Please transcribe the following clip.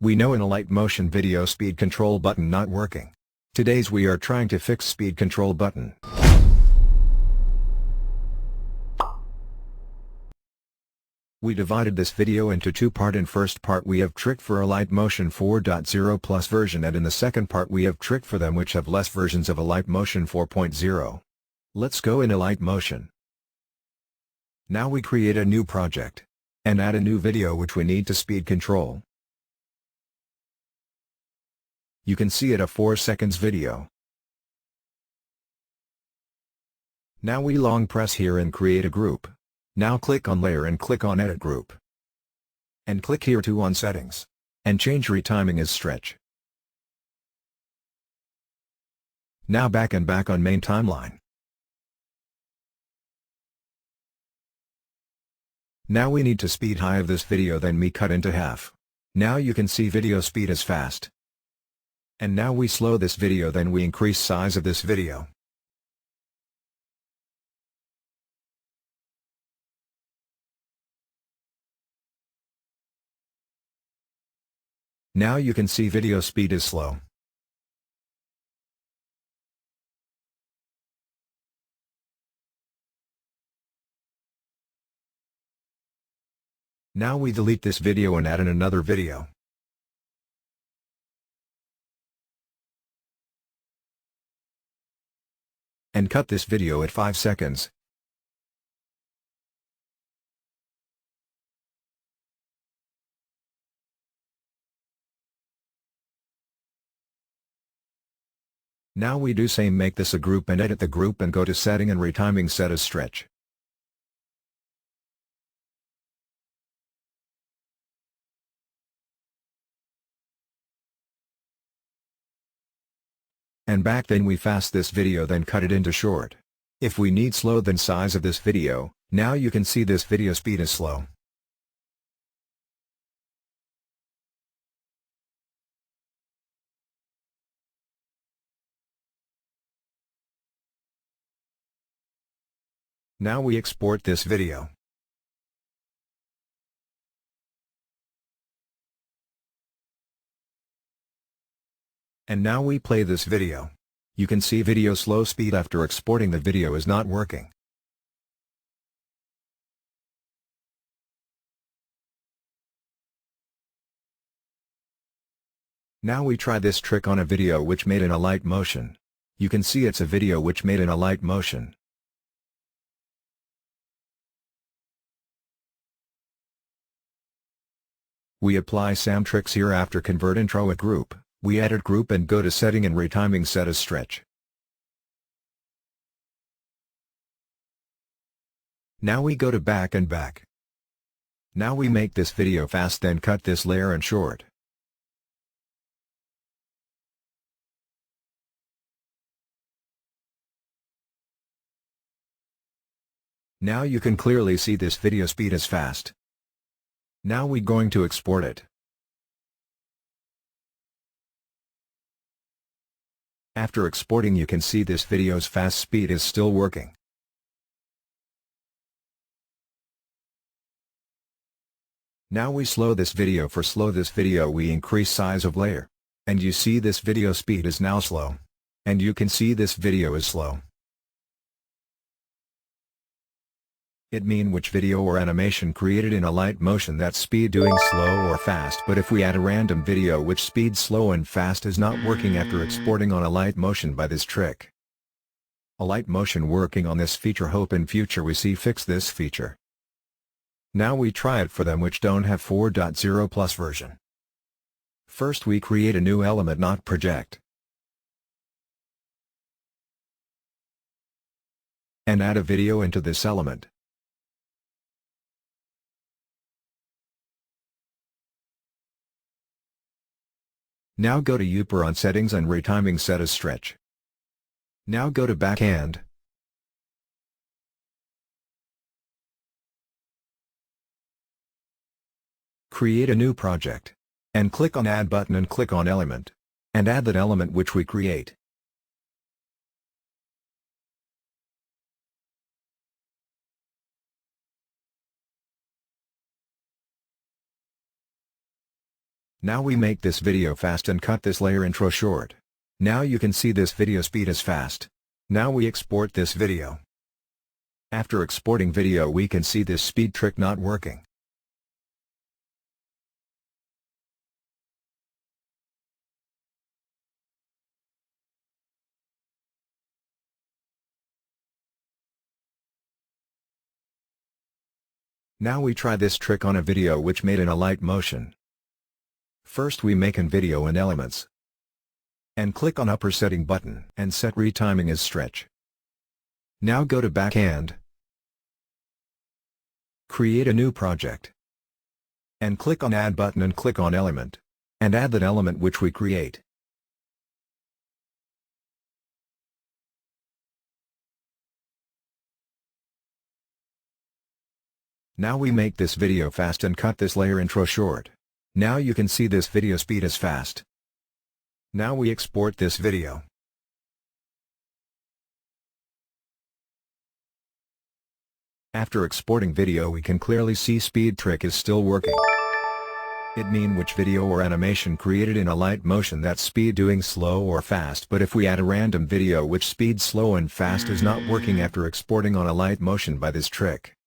We know in Alight motion video speed control button not working. Today's we are trying to fix speed control button. We divided this video into two parts. In first part we have trick for Alight motion 4.0 plus version, and in the second part we have trick for them which have less versions of Alight motion 4.0. Let's go in Alight motion. Now we create a new project and add a new video which we need to speed control. You can see it a 4 seconds video. Now we long press here and create a group. Now click on layer and click on edit group. And click here too on settings. And change retiming as stretch. Now back on main timeline. Now we need to speed high of this video, then we cut into half. Now you can see video speed is fast. And now we slow this video, then we increase size of this video. Now you can see video speed is slow. Now we delete this video and add in another video. And cut this video at 5 seconds. Now we do same, make this a group and edit the group and go to setting and retiming, set as stretch. And back, then we fast this video, then cut it into short. If we need slow, then size of this video. Now you can see this video speed is slow. Now we export this video. And now we play this video. You can see video slow speed after exporting the video is not working. Now we try this trick on a video which made in Alight motion. You can see it's a video which made in Alight motion. We apply some tricks here. After convert intro a group, we edit group and go to setting and retiming, set as stretch. Now we go to back. Now we make this video fast, then cut this layer and short. Now you can clearly see this video speed is fast. Now we going to export it. After exporting, you can see this video's fast speed is still working. Now we slow this video. For slow this video we increase size of layer. And you see this video speed is now slow. And you can see this video is slow. It mean which video or animation created in Alight motion that speed doing slow or fast. But if we add a random video which speed slow and fast is not working after exporting on Alight motion by this trick. Alight motion working on this feature. Hope in future we see fix this feature. Now we try it for them which don't have 4.0 plus version. First we create a new element, not project. And add a video into this element. Now go to Upper on settings and retiming, set as stretch. Now go to backhand. Create a new project. And click on add button and click on element. And add that element which we create. Now we make this video fast and cut this layer intro short. Now you can see this video speed is fast. Now we export this video. After exporting video we can see this speed trick not working. Now we try this trick on a video which made in Alight motion. First we make an video in Elements. And click on Upper Setting button and set retiming as stretch. Now go to Backhand. Create a new project. And click on Add button and click on Element. And add that element which we create. Now we make this video fast and cut this layer intro short. Now you can see this video speed is fast. Now we export this video. After exporting video we can clearly see speed trick is still working. It mean which video or animation created in Alight motion that speed doing slow or fast, but if we add a random video which speed slow and fast is not working after exporting on Alight motion by this trick.